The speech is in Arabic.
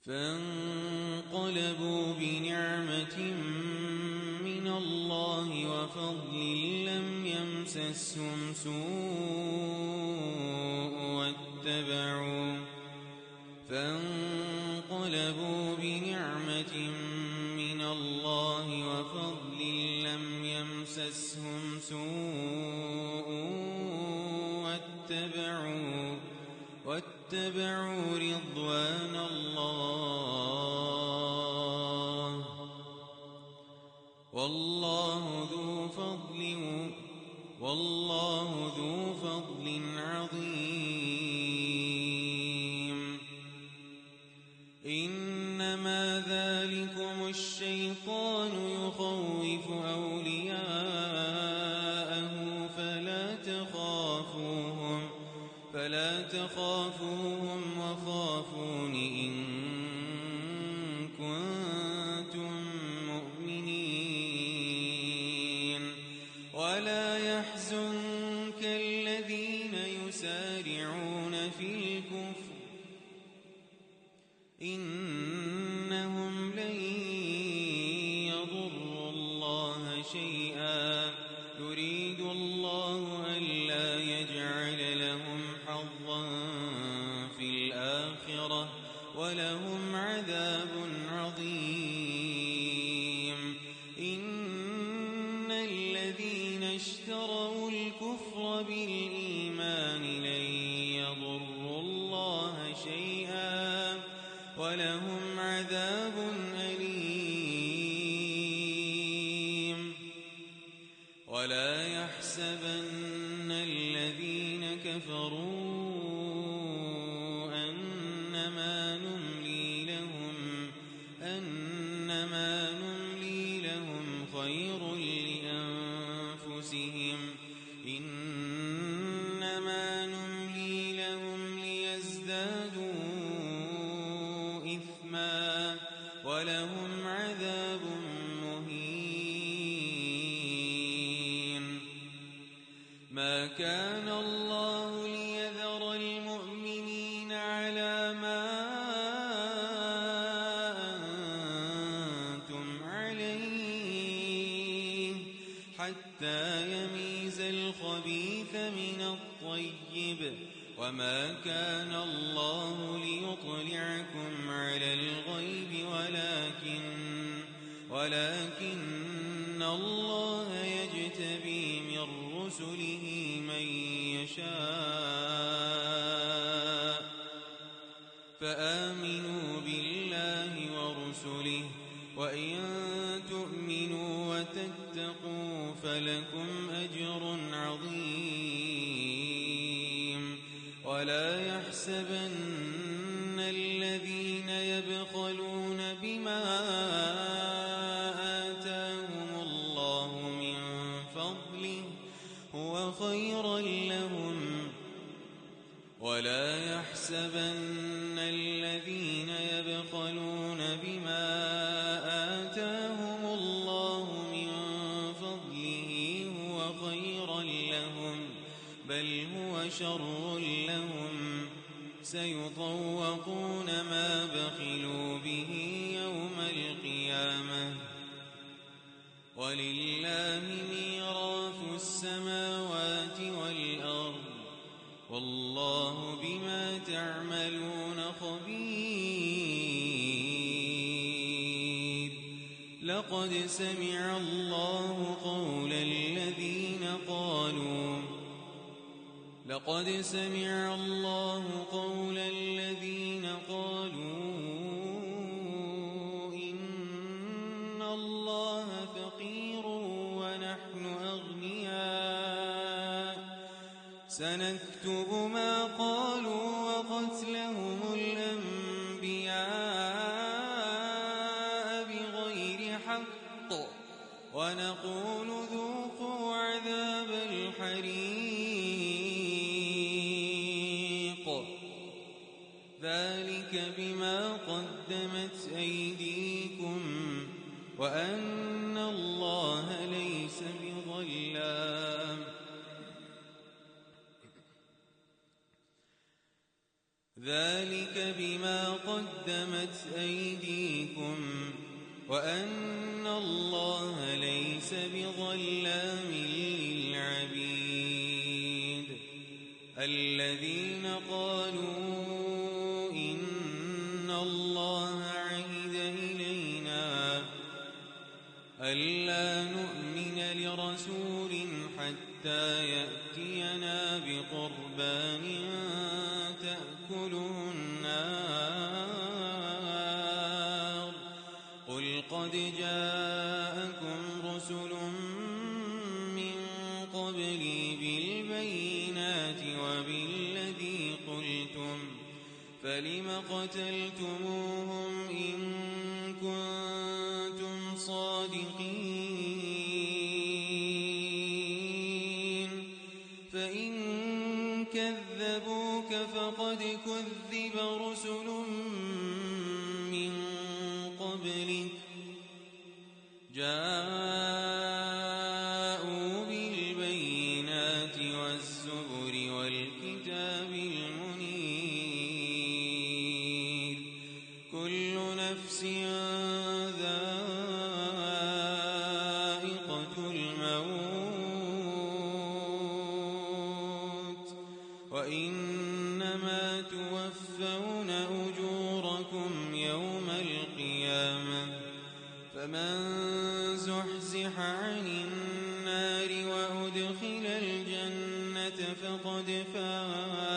فانقلبوا بنعمة من الله وفضل لم يمسسهم سوء واتبعوا رضوان الله والله ذو فضل عظيم. إنما ذلكم الشيطان يخوف أولياءه فلا تخافوهم وخافون إن كنتم مؤمنين. ولا يحزنك الذين يسارعون في الكفر إنهم لن يضروا الله شيئا يريد الله ألا يجعل لهم حظا في الآخرة ولهم عذاب عظيم. إن الذين اشتروا الكفر بالإيمان لن يضروا الله شيئا ولهم عذاب أليم. ولا يحسبن الذين كفروا أنما نملي لهم خير لأنفسهم إنما نملي لهم ليزدادوا إثما ولهم عذاب مهين. ما كان الله ليذر المؤمنين على ما أنتم عليه حتى يميز الخبيث من الطيب وما كان الله ليطلعكم على الغيب ولكن الله يجتبي من رسله من يشاء فآمنوا بالله ورسله وإن تؤمنوا وتتقوا فلكم أجر عظيم. ولا يحسبن الذين يبخلون بما آتاهم الله من فضله هو خيرا لهم ولا يحسبن الذين يبخلون بما آتاهم الله من فضله هو خيرا لهم بل هو شر لهم سيطوقون ما بخلوا به يوم القيامة ولله ميراث السماوات والأرض والله بما تعملون خبير. لقد سمع الله قول الذين قالوا إن الله فقير ونحن أغنياء سنكتب ما قالوا وقتلهم الأنبياء بغير حق ونقول ذوقوا عذاب الحريق ذلك بما قدمت أيديكم وأن الله ليس بظلام. ذلك بما قدمت أيديكم وأن الله ليس بظلام للعبيد الذين قالوا إن الله عهد إلينا ألا نؤمن لرسول حتى يأتينا بقربان تأكله النار قل قد جاءكم رسل من قبلي بالبينات وبالذي قلتم فلم قتلتموهم إن كنتم صادقين فإن كذبوك فقد كذب رسل من قبلك جاءوا بالبينات والزبر والكتاب المنير كل نفس ذائقة الموت وإنما توفون أجوركم يوم القيامة فمن زحزح عن النار وأدخل الجنة فقد فاز